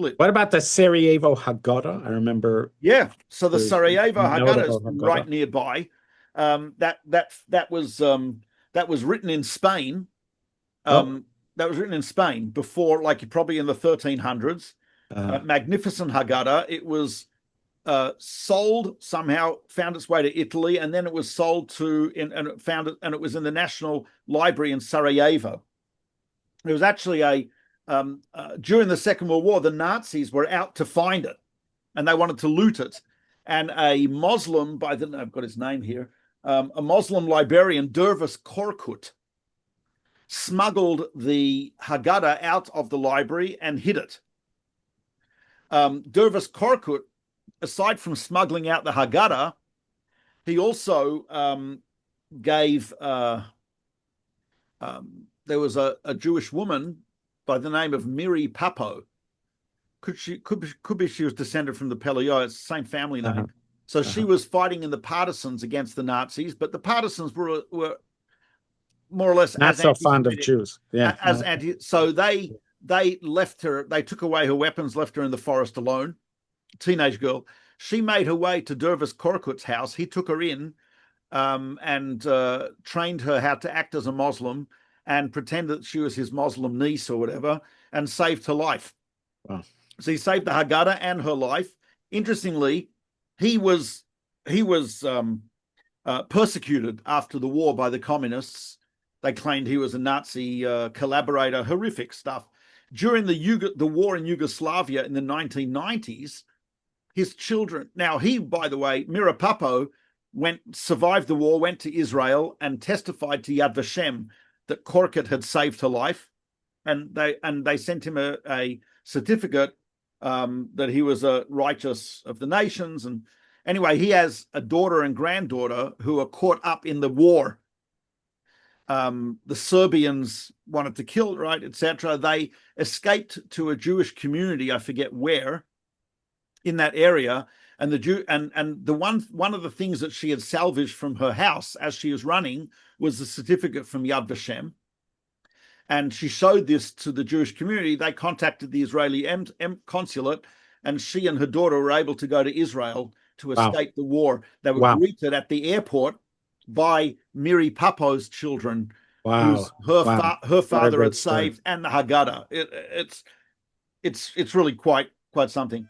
split. What about the Sarajevo Haggadah? I remember Yeah, so the there's Sarajevo Haggadah is notable right Haggadah. nearby. That was written in Spain. Oh, That was written in Spain before, like probably in the 1300s. uh, Magnificent Haggadah. It was sold somehow, found its way to Italy, and then it was sold and it found it, and it was in the National Library in Sarajevo. It was actually during the Second World War, the Nazis were out to find it, and they wanted to loot it. And a Muslim, I've got his name here, a Muslim librarian, Dervis Korkut, smuggled the Haggadah out of the library and hid it. Dervis Korkut, aside from smuggling out the Haggadah, he also gave. There was a Jewish woman by the name of Miri Papo. Could be she was descended from the Peleiots, it's the same family name. uh-huh, So she uh-huh. was fighting in the partisans against the Nazis, but the partisans were more or less Not as so fond of anti-Semitic Jews. Yeah. as anti. So they left her. They took away her weapons, left her in the forest alone. Teenage girl. She made her way to Dervis Korkut's house. He took her in and trained her how to act as a Muslim and pretended that she was his Muslim niece or whatever, and saved her life. Wow. So he saved the Haggadah and her life. Interestingly, he was persecuted after the war by the communists. They claimed he was a Nazi collaborator, horrific stuff. During the war in Yugoslavia in the 1990s, his children, now he, by the way, Miri Papo, survived the war, went to Israel and testified to Yad Vashem that Korkut had saved her life. And they sent him a certificate that he was a righteous of the nations. And anyway, he has a daughter and granddaughter who are caught up in the war. The Serbians wanted to kill, right, etc. They escaped to a Jewish community, I forget where, in that area. And the one of the things that she had salvaged from her house as she was running was the certificate from Yad Vashem. And she showed this to the Jewish community. They contacted the Israeli consulate, and she and her daughter were able to go to Israel to escape the war. They were greeted at the airport by Miri Papo's children, whose her father had saved, and the Haggadah. It's really quite something.